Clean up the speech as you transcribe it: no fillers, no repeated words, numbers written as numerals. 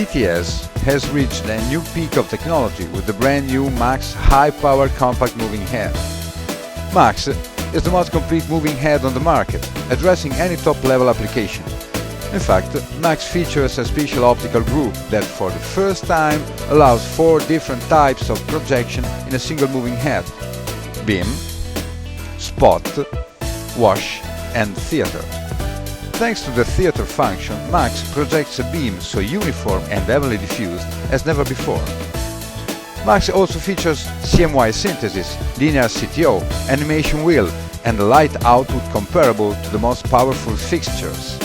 D.T.S has reached a new peak of technology with the brand new Max high-power compact moving head. Max is the most complete moving head on the market, addressing any top-level application. In fact, Max features a special optical group that for the first time allows 4 different types of projection in a single moving head: beam, spot, wash and theater. Thanks to the theater function, Max projects a beam so uniform and evenly diffused as never before. Max also features CMY synthesis, linear CTO, animation wheel and a light output comparable to the most powerful fixtures.